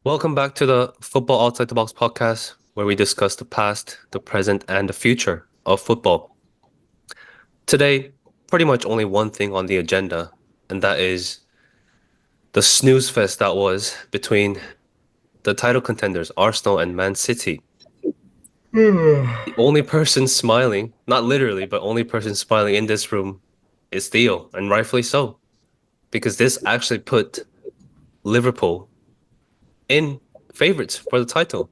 Welcome back to the Football Outside the Box podcast, where we discuss the past, the present, and the future of football. Today, pretty much only one thing on the agenda, and that is the snooze fest that was between the title contenders, Arsenal and Man City. The only person smiling, not literally, but only person smiling in this room is Theo, and rightfully so, because this actually put Liverpool in favorites for the title.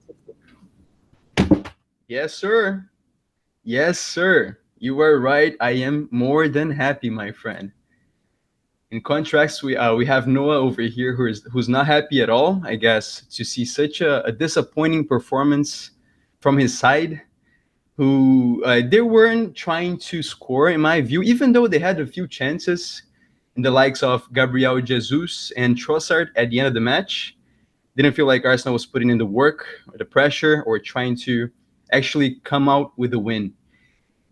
Yes, sir. Yes, sir. You were right. I am more than happy, my friend. In contrast, we have Noah over here who's not happy at all. I guess to see such a disappointing performance from his side, who they weren't trying to score, in my view, even though they had a few chances, in the likes of Gabriel Jesus and Trossard at the end of the match. Didn't feel like Arsenal was putting in the work or the pressure or trying to actually come out with a win.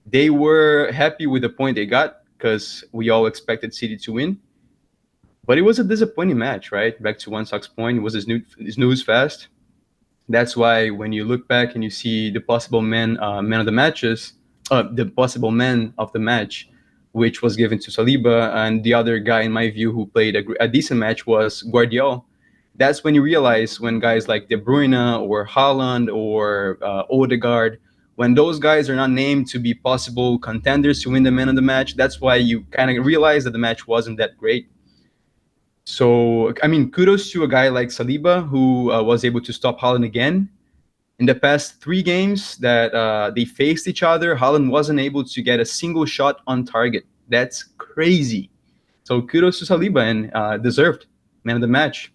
They were happy with the point they got because we all expected City to win. But it was a disappointing match, right? Back to One Sox point, it was his news fast. That's why when you look back and you see the possible man of the matches, the possible man of the match, which was given to Saliba, and the other guy, in my view, who played a decent match was Guardiola. That's when you realize when guys like De Bruyne or Haaland or Odegaard, when those guys are not named to be possible contenders to win the man of the match, that's why you kind of realize that the match wasn't that great. So, I mean, kudos to a guy like Saliba who was able to stop Haaland again. In the past three games that they faced each other, Haaland wasn't able to get a single shot on target. That's crazy. So kudos to Saliba and deserved man of the match.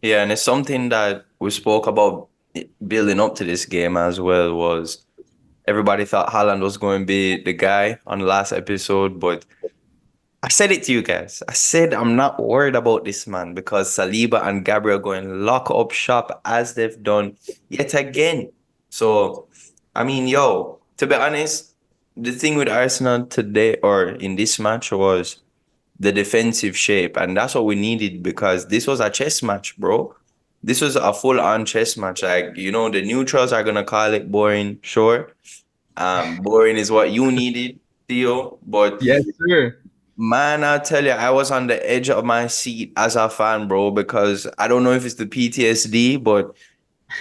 Yeah, and it's something that we spoke about building up to this game as well was everybody thought Haaland was going to be the guy on the last episode, but I said it to you guys. I said I'm not worried about this man because Saliba and Gabriel going lock up shop as they've done yet again. So, I mean, yo, to be honest, the thing with Arsenal today or in this match was the defensive shape, and that's what we needed because this was a chess match, bro. This was a full-on chess match. Like, the neutrals are gonna call it boring, sure. Boring is what you needed, Theo. But Yes, sir. man, I tell you, I was on the edge of my seat as a fan, bro, because I don't know if it's the PTSD, but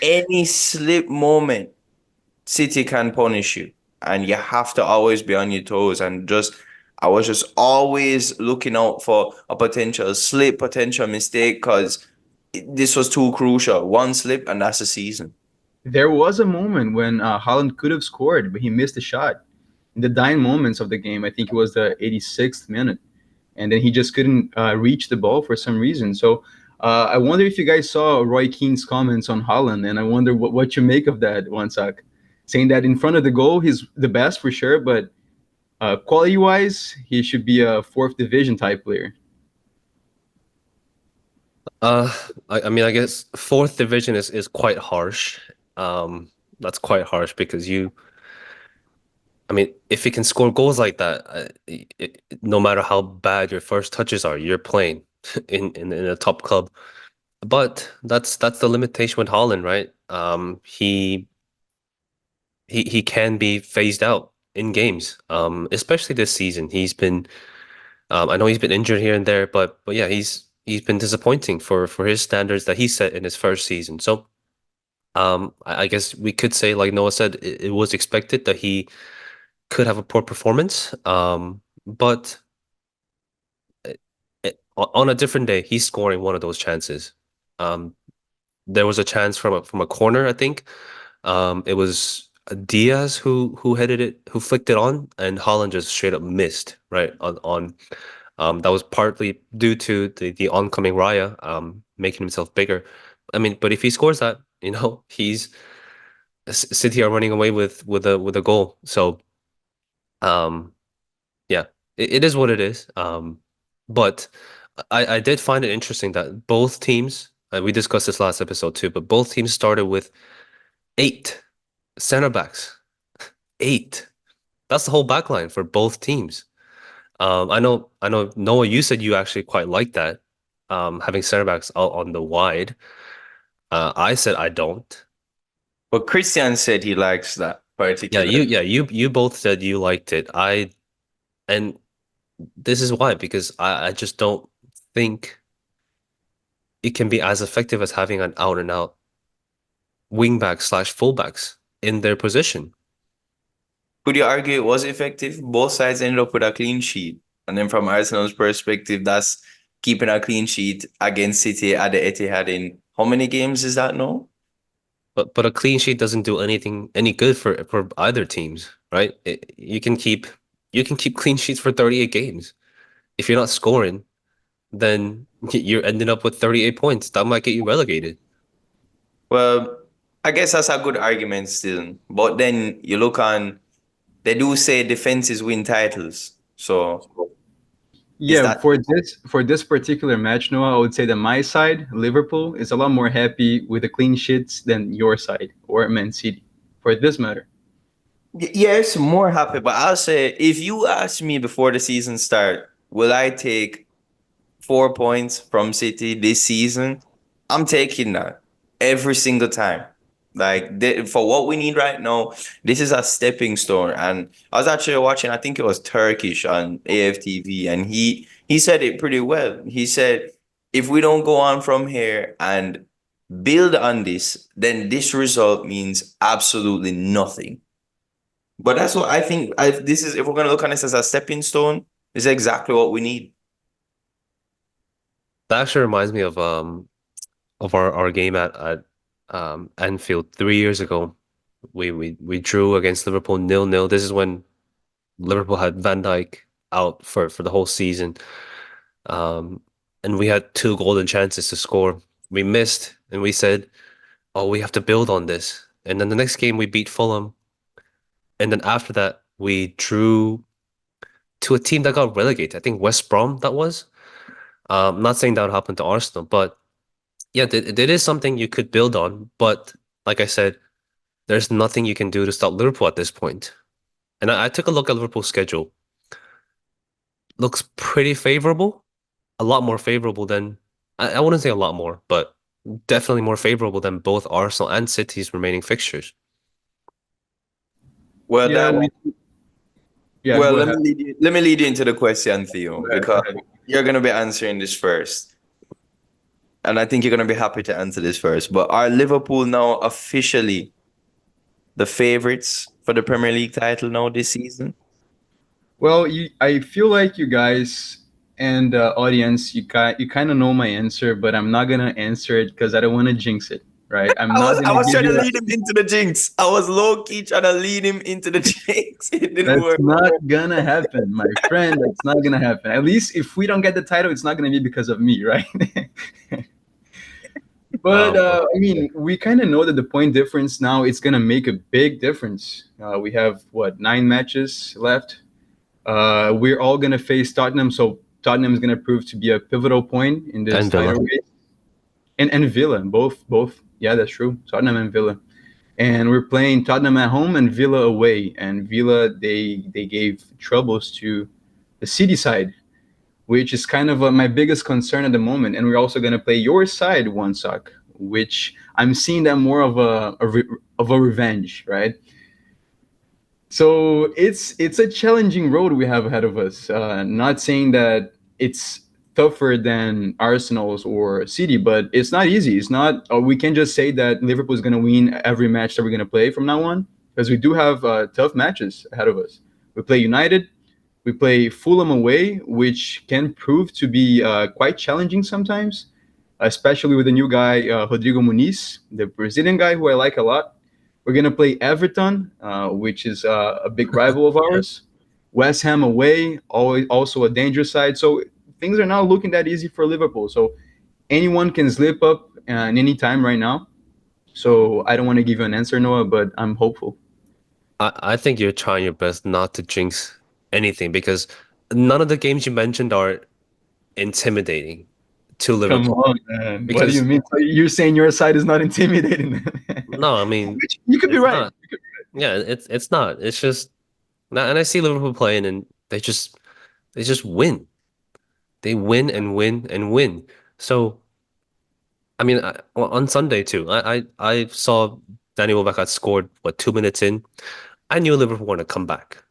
any slip moment, City can punish you. And you have to always be on your toes. And I was just always looking out for a potential slip, potential mistake, because this was too crucial. One slip, and that's the season. There was a moment when Haaland could have scored, but he missed a shot. In the dying moments of the game, I think it was the 86th minute, and then he just couldn't reach the ball for some reason. So I wonder if you guys saw Roy Keane's comments on Haaland, and I wonder what you make of that, Wansak, saying that in front of the goal he's the best for sure, but quality-wise he should be a fourth division type player. Uh, I mean, I guess fourth division is quite harsh. That's quite harsh because I mean, if you can score goals like that, no matter how bad your first touches are, you're playing in a top club. But that's the limitation with Holland, right? He can be phased out in games. Especially this season. I know he's been injured here and there, but yeah, he's been disappointing for his standards that he set in his first season. So I guess we could say, like Noah said, it was expected that he could have a poor performance. But on a different day, he's scoring one of those chances. Um, there was a chance from a corner, I think. It was Diaz who headed it, who flicked it on, and Holland just straight up missed, right? On that was partly due to the oncoming Raya making himself bigger. I mean, but if he scores that, he's City are running away with a goal. So yeah, it is what it is. But I did find it interesting that both teams, we discussed this last episode too, but both teams started with 8 center backs. 8. That's the whole back line for both teams. I know, Noah, you said you actually quite like that, having center backs out on the wide. I said I don't. But Christian said he likes that particular. You both said you liked it. And this is why, because I just don't think it can be as effective as having an out and out wingback slash fullbacks in their position. Could you argue it was effective? Both sides ended up with a clean sheet. And then from Arsenal's perspective, that's keeping a clean sheet against City at the Etihad in how many games is that now? But a clean sheet doesn't do anything any good for either teams, right? You can keep clean sheets for 38 games. If you're not scoring, then you're ending up with 38 points. That might get you relegated. Well, I guess that's a good argument still. But then you look on, they do say defenses win titles. So is Yeah, that for this particular match, Noah, I would say that my side, Liverpool, is a lot more happy with the clean sheets than your side or Man City, for this matter. Yes, more happy. But I'll say if you ask me before the season start, will I take 4 points from City this season? I'm taking that every single time. Like for what we need right now, this is a stepping stone. And I was actually watching, I think it was Turkish on AFTV, and he said it pretty well. He said, if we don't go on from here and build on this, then this result means absolutely nothing. But that's what I think. This is if we're gonna look on this as a stepping stone, this is exactly what we need. That actually reminds me of our game at Anfield 3 years ago. We drew against Liverpool 0-0. This is when Liverpool had Van Dijk out for the whole season. Um, and we had two golden chances to score. We missed, and we said, "Oh, we have to build on this." And then the next game we beat Fulham, and then after that we drew to a team that got relegated. I think West Brom that was. Not saying that would happen to Arsenal, but yeah, there is something you could build on. But like I said, there's nothing you can do to stop Liverpool at this point. And I took a look at Liverpool's schedule. Looks pretty favorable, a lot more favorable than I wouldn't say a lot more, but definitely more favorable than both Arsenal and City's remaining fixtures. Well, Yeah, that yeah, well, go ahead. let me lead you into the question, Theo, Go ahead, go because ahead. you're gonna be answering this first. And I think you're gonna be happy to answer this first. But are Liverpool now officially the favorites for the Premier League title now this season? Well, I feel like you guys and audience, you kind of know my answer, but I'm not gonna answer it because I don't want to jinx it, right? I'm not I gonna was give trying to you lead him into the jinx. I was low key trying to lead him into the jinx. It didn't That's work. not gonna happen, my friend. That's not gonna happen. At least if we don't get the title, it's not gonna be because of me, right? But Um, I mean, we kind of know that the point difference now it's gonna make a big difference. We have what 9 matches left. We're all gonna face Tottenham, so Tottenham is gonna prove to be a pivotal point in this and Villa. title race. And Villa, both. Yeah, that's true. Tottenham and Villa, and we're playing Tottenham at home and Villa away. And Villa they gave troubles to the City side, which is kind of my biggest concern at the moment. And we're also going to play your side, one sock, which I'm seeing that more of of a revenge, right? So it's a challenging road we have ahead of us. Not saying that it's tougher than Arsenal's or City, but it's not easy. It's not. We can just say that Liverpool is going to win every match that we're going to play from now on, because we do have tough matches ahead of us. We play United, we play Fulham away, which can prove to be quite challenging sometimes, especially with the new guy, Rodrigo Muniz, the Brazilian guy who I like a lot. We're going to play Everton, which is a big rival of ours. West Ham away, always also a dangerous side. So things are not looking that easy for Liverpool. So anyone can slip up at any time right now. So I don't want to give you an answer, Noah, but I'm hopeful. I think you're trying your best not to jinx anything because none of the games you mentioned are intimidating to Come Liverpool. on, man. What do you Because mean? So you're saying your side is not intimidating? no, I mean Which you could be it's right. not. Yeah, it's not. It's just and I see Liverpool playing and they just win. They win and win and win. So I mean, on Sunday too. I saw Danny Welbeck had scored what 2 minutes in. I knew Liverpool were gonna come back.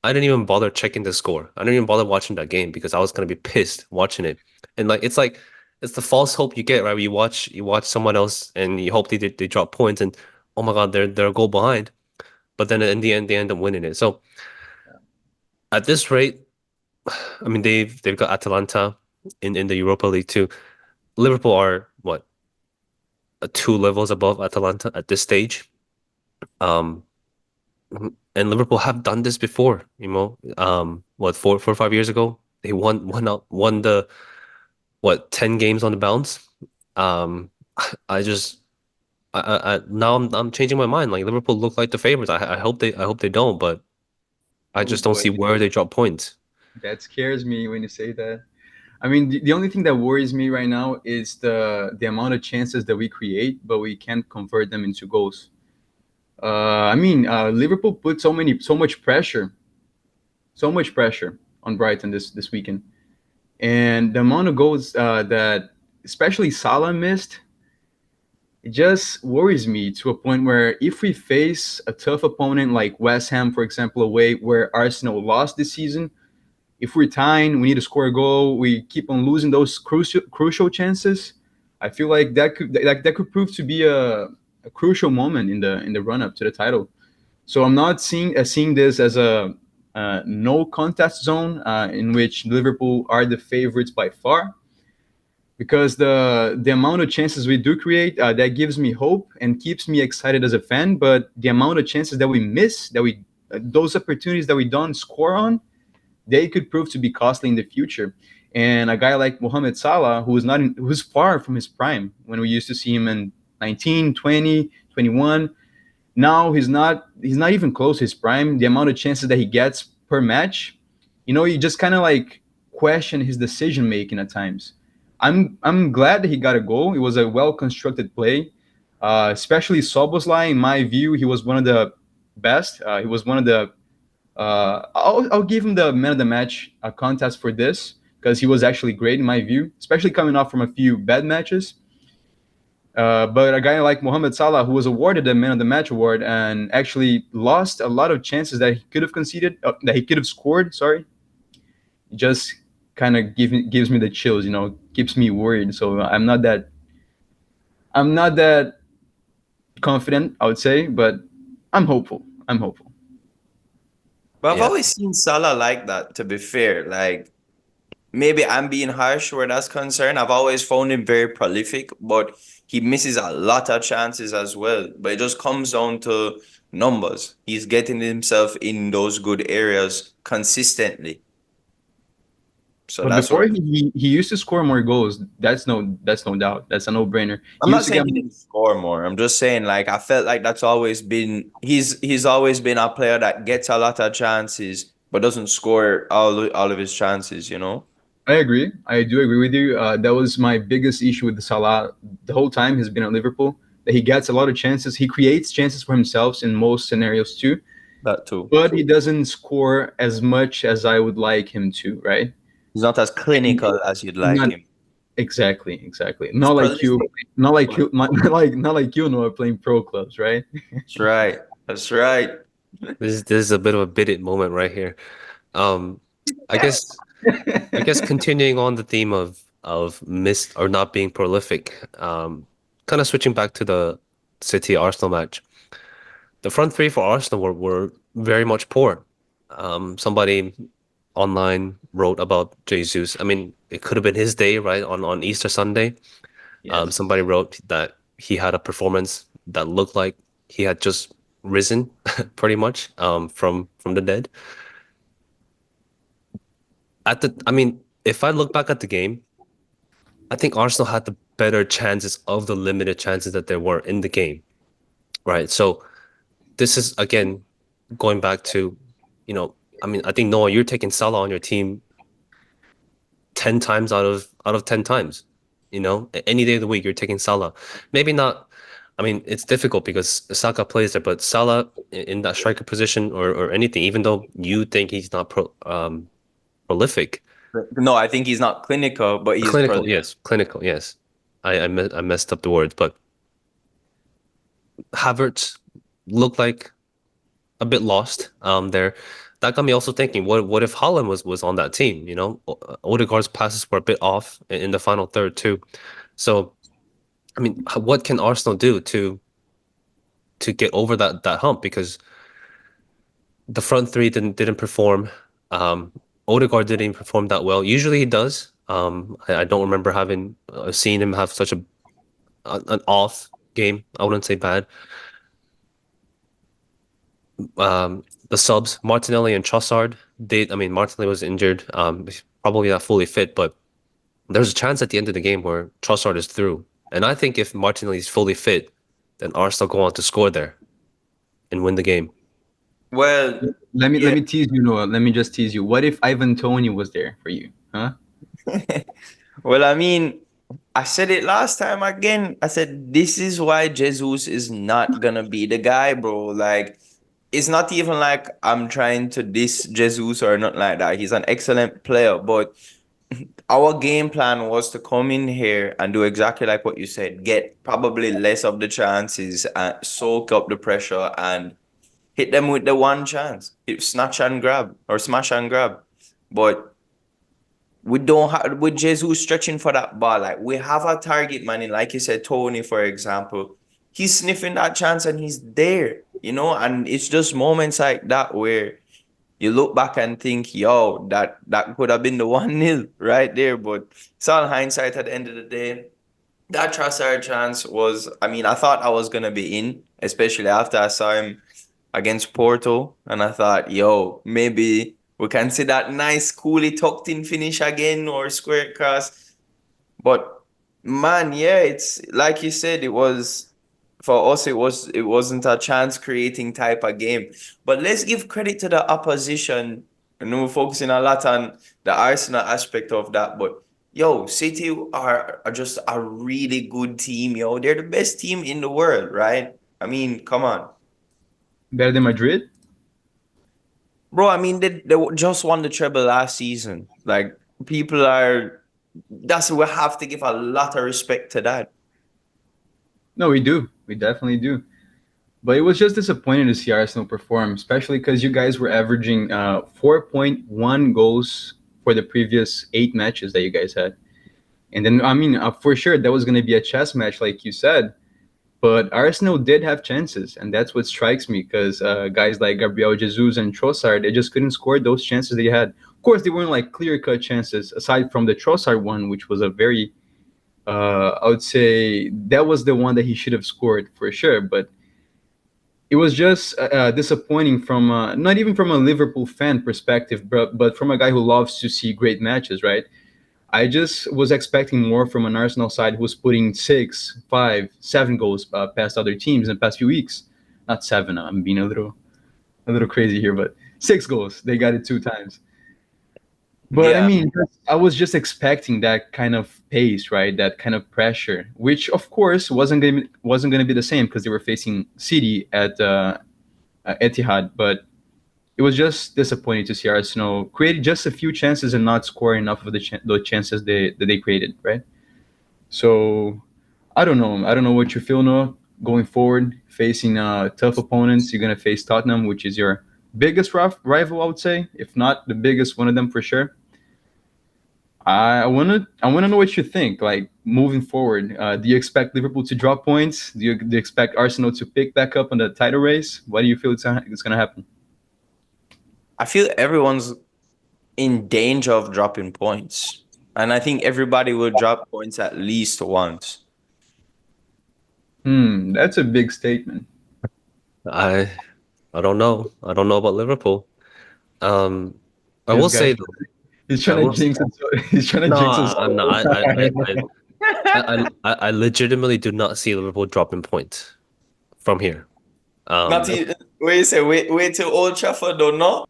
I didn't even bother checking the score. I didn't even bother watching that game because I was gonna be pissed watching it. And like it's the false hope you get, right? Where you watch someone else and you hope they drop points and oh my God, they're a goal behind. But then in the end they end up winning it. So at this rate, I mean they've got Atalanta in the Europa League too. Liverpool are what, 2 levels above Atalanta at this stage. Um, and Liverpool have done this before, what, 4 or 5 years ago, they won the what 10 games on the bounce. Um, I just now I'm changing my mind. Like Liverpool look like the favorites. I hope they don't, but I Oh just don't boy, see where they drop points. that scares me when you say that. I mean, the only thing that worries me right now is the amount of chances that we create, but we can't convert them into goals. Liverpool put so much pressure on Brighton this weekend, and the amount of goals that especially Salah missed, it just worries me to a point where if we face a tough opponent like West Ham, for example, away where Arsenal lost this season, if we're tying, we need to score a goal. We keep on losing those crucial chances. I feel like that could prove to be a crucial moment in the run up to the title. So I'm not seeing this as a no contest zone in which Liverpool are the favorites by far, because the amount of chances we do create, that gives me hope and keeps me excited as a fan. But the amount of chances that we miss, those opportunities that we don't score on, they could prove to be costly in the future. And a guy like Mohamed Salah, who's far from his prime when we used to see him in 19, 20, 21. Now he's not even close to his prime. The amount of chances that he gets per match, you just kind of like question his decision making at times. I'm glad that he got a goal. It was a well constructed play, especially Soboslai. In my view, he was one of the best. He was one of the. I'll give him the man of the match contest for this because he was actually great in my view, especially coming off from a few bad matches. But a guy like Mohamed Salah, who was awarded the Man of the Match award and actually lost a lot of chances that he could have conceded, that he could have scored. Sorry, it just kind of gives me the chills. Keeps me worried. So I'm not that confident, I would say, but I'm hopeful. I'm hopeful. But I've Yeah. always seen Salah like that, to be fair. Like, maybe I'm being harsh where that's concerned. I've always found him very prolific, but he misses a lot of chances as well. But it just comes down to numbers. He's getting himself in those good areas consistently. So But that's before where he used to score more goals. That's no doubt. That's a no brainer. I'm He not used to saying get. he didn't score more. I'm just saying like I felt like that's always been he's always been a player that gets a lot of chances but doesn't score all of his chances, you know? I agree. I do agree with you. That was my biggest issue with the Salah the whole time he's been at Liverpool. That he gets a lot of chances. He creates chances for himself in most scenarios too, That too. but he doesn't score as much as I would like him to. Right? He's not as And clinical as you'd like not him. exactly. He's Not like you. prolific. Not like you. Not like you know playing pro clubs, right? That's right. That's right. This is a bit of a bidded moment right here. Um, I guess I guess continuing on the theme of missed or not being prolific, kind of switching back to the City Arsenal match. The front three for Arsenal were very much poor. Somebody online wrote about Jesus. I mean, it could have been his day, right? On Easter Sunday. Yes. Somebody wrote that he had a performance that looked like he had just risen, pretty much, from the dead. I mean, if I look back at the game, I think Arsenal had the better chances of the limited chances that there were in the game, right? So this is again going back to, I mean, I think Noah, you're taking Salah on your team 10 times out of 10 times. Any day of the week you're taking Salah. Maybe not. I mean, it's difficult because Saka plays there, but Salah in that striker position or anything, even though you think he's not prolific, No, I think he's not clinical, but he's clinical, prolific. yes, clinical, yes. I messed up the words, but Havertz looked like a bit lost there. That got me also thinking, what if Haaland was on that team? You know, Odegaard's passes were a bit off in the final third too. So, I mean, what can Arsenal do to get over that hump? Because the front three didn't perform. Odegaard didn't even perform that well. Usually he does. I don't remember having seen him have such an off game. I wouldn't say bad. The subs, Martinelli and Trossard, I mean, Martinelli was injured, he's probably not fully fit, but there's a chance at the end of the game where Trossard is through. And I think if Martinelli is fully fit, then Arsenal go on to score there and win the game. Well, Let yeah. me tease you, Noah. Let me just tease you. What if Ivan Tony was there for you? Huh? Well, I mean, I said it last time again. I said this is why Jesus is not gonna be the guy, bro. Like, it's not even like I'm trying to diss Jesus or not like that. He's an excellent player, but our game plan was to come in here and do exactly like what you said, get probably less of the chances and soak up the pressure and hit them with the one chance. Hit snatch and grab or smash and grab. But we don't have with Jesus stretching for that ball. Like we have a target man in, like you said, Tony, for example. He's sniffing that chance and he's there, you know, and it's just moments like that where you look back and think, yo, that could have been the 1-0 right there. But it's all hindsight at the end of the day. That Trossard chance was, I mean, I thought I was gonna be in, especially after I saw him against Porto, and I thought, yo, maybe we can see that nice, coolly tucked in finish again or square cross. But man, yeah, it's like you said, it was for us. It wasn't a chance creating type of game. But let's give credit to the opposition. I know we're focusing a lot on the Arsenal aspect of that, but yo, City are just a really good team, yo. They're the best team in the world, right? I mean, come on. Better than Madrid? Bro, I mean, they just won the treble last season. Like, people are, we have to give a lot of respect to that. No, we do. We definitely do. But it was just disappointing to see Arsenal perform, especially because you guys were averaging 4.1 goals for the previous 8 matches that you guys had. And then, I mean, for sure, that was going to be a chess match, like you said. But Arsenal did have chances, and that's what strikes me because guys like Gabriel Jesus and Trossard, they just couldn't score those chances they had. Of course, they weren't like clear cut chances, aside from the Trossard one, which was a very, I would say, that was the one that he should have scored for sure. But it was just disappointing from not even from a Liverpool fan perspective, but from a guy who loves to see great matches, right? I just was expecting more from an Arsenal side who was putting 6, 5, 7 goals past other teams in the past few weeks. Not seven. I'm being a little crazy here, but 6 goals. They got it 2 times. But I Yeah. mean, I was just expecting that kind of pace, right? That kind of pressure, which of course wasn't going to be the same because they were facing City at Etihad. But it was just disappointing to see Arsenal create just a few chances and not score enough of the chances that they created, right? So I don't know. I don't know what you feel, Noah, going forward, facing tough opponents. You're gonna face Tottenham, which is your biggest rival, I would say, if not the biggest one of them for sure. I wanna know what you think. Like moving forward, do you expect Liverpool to drop points? Do you expect Arsenal to pick back up on the title race? What do you feel it's gonna happen? I feel everyone's in danger of dropping points. And I think everybody will drop points at least once. That's a big statement. I I don't know. I don't know about Liverpool. Um, I This will guy, say though, he's I trying to will. jinx it. He's trying to No, jinx us. I'm not. I legitimately do not see Liverpool dropping points from here. Not Um, even, wait, you say, wait till Old Trafford, don't know?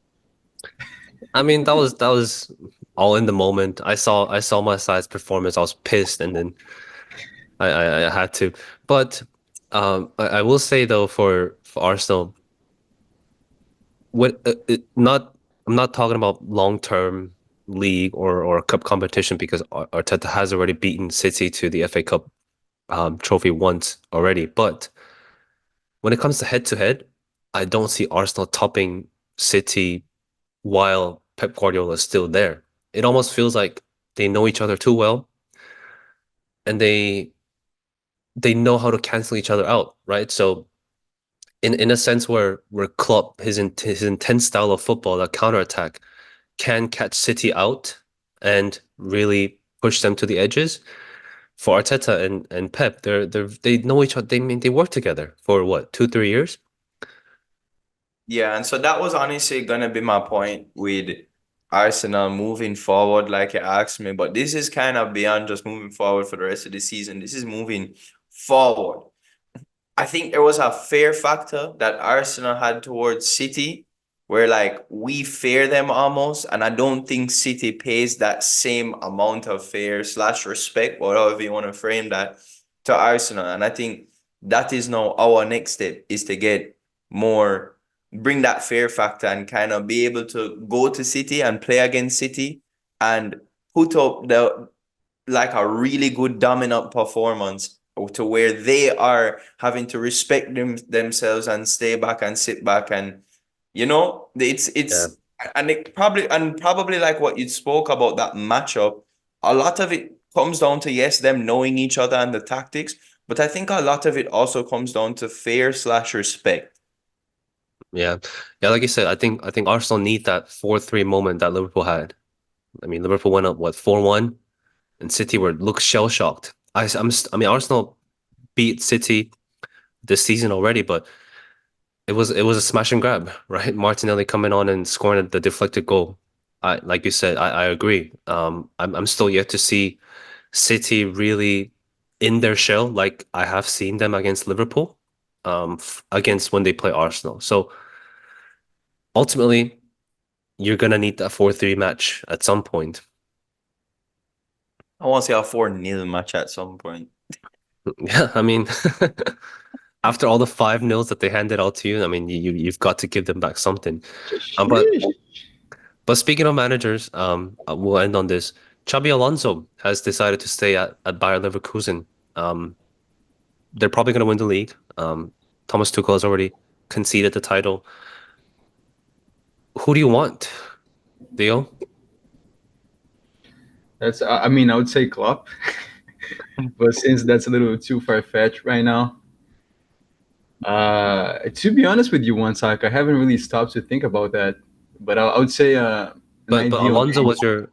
I mean that was all in the moment. I saw my side's performance. I was pissed, and then I had to. But I will say though for Arsenal, what not I'm not talking about long term league or cup competition because Arteta has already beaten City to the FA Cup. trophy once already. But when it comes to head, I don't see Arsenal topping City while Pep Guardiola is still there. It almost feels like they know each other too well, and they know how to cancel each other out, right? So in a sense where Klopp his intense style of football, that counterattack, can catch City out and really push them to the edges. For Arteta and Pep, they know each other. They work together for what, 2 3 years? Yeah, and so that was honestly gonna be my point with Arsenal moving forward, like you asked me. But this is kind of beyond just moving forward for the rest of the season. This is moving forward. I think there was a fear factor that Arsenal had towards City, where like we fear them almost, and I don't think City pays that same amount of fear slash respect, whatever you want to frame that, to Arsenal. And I think that is now our next step is to get more, bring that fear factor and kind of be able to go to City and play against City and put up the like a really good dominant performance to where they are having to respect themselves and stay back and sit back and Yeah, it's and it probably like what you spoke about that matchup, a lot of it comes down to yes them knowing each other and the tactics, but I think a lot of it also comes down to fear slash respect. yeah, yeah. Like you said, I think Arsenal need that 4-3 moment that Liverpool had. I mean, Liverpool went up what, 4-1, and City were look shell shocked. I mean, Arsenal beat City this season already, but it was a smash and grab, right? Martinelli coming on and scoring the deflected goal. I like you said, I agree. I'm still yet to see City really in their shell, like I have seen them against Liverpool, against when they play Arsenal. So ultimately, you're gonna need that 4-3 match at some point. I want to see a 4-0 match at some point. Yeah, I mean, after all the 5-0s that they handed out to you, I mean, you've got to give them back something. Um, but Sheesh. but speaking of managers, we'll end on this. Xabi Alonso has decided to stay at Bayer Leverkusen. Um, they're probably going to win the league. Thomas Tuchel has already conceded the title. Who do you want, Theo? That's I mean I would say Klopp, but since that's a little too far fetched right now, to be honest with you, one sec, I haven't really stopped to think about that. But I would say an But ideal.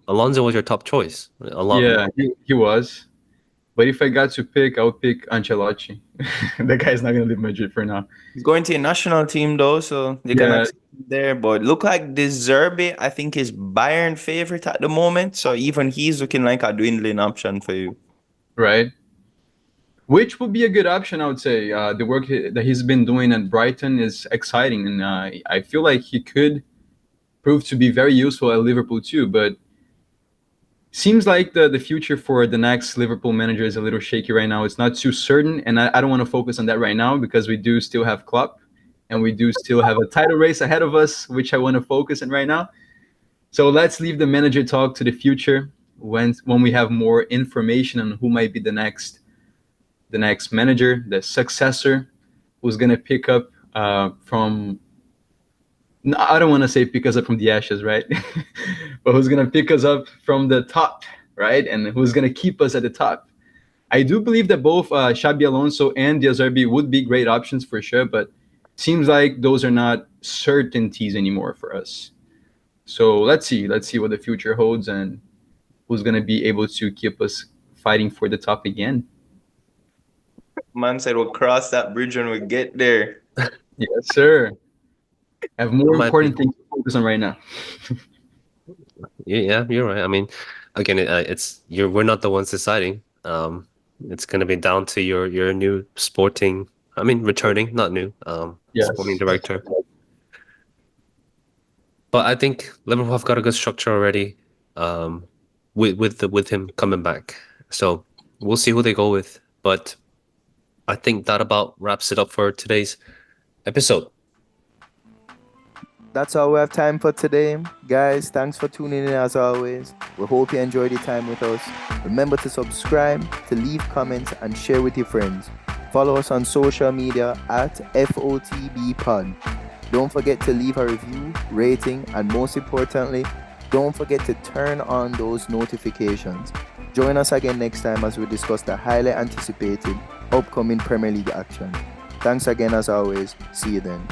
Alonso was your top choice. Yeah, he was. But if I got to pick, I would pick Ancelotti. The guy's not gonna leave Madrid for now. He's going to a national team though, so they can Yeah, accept him there. But look like this Zerbi, I think is Bayern favorite at the moment. So even he's looking like a dwindling option for you. right. Which would be a good option, I would say. The work that he's been doing at Brighton is exciting, and I feel like he could prove to be very useful at Liverpool too. But seems like the future for the next Liverpool manager is a little shaky right now. It's not too certain, and I don't want to focus on that right now because we do still have Klopp, and we do still have a title race ahead of us, which I want to focus on right now. So let's leave the manager talk to the future when we have more information on who might be the next manager, the successor, who's gonna pick up from. No, I don't want to say pick us up from the ashes, right? But who's gonna pick us up from the top, right? And who's gonna keep us at the top? I do believe that both Xabi Alonso and De Zerbi would be great options for sure, but seems like those are not certainties anymore for us. So let's see. Let's see what the future holds and who's gonna be able to keep us fighting for the top again. Man said we'll cross that bridge when we get there. Yes, sir. Have It more might be. important things to focus on right now. Yeah, you're right. I mean, again, it's you're we're not the ones deciding. It's gonna be down to your new sporting. I mean, returning, not new. Sporting Yes. director. But I think Liverpool have got a good structure already. Um, with him coming back, so we'll see who they go with. But I think that about wraps it up for today's episode. That's all we have time for today. Guys, thanks for tuning in as always. We hope you enjoyed your time with us. Remember to subscribe, to leave comments, and share with your friends. Follow us on social media at FOTBpod. Don't forget to leave a review, rating, and most importantly, don't forget to turn on those notifications. Join us again next time as we discuss the highly anticipated upcoming Premier League action. Thanks again as always. See you then.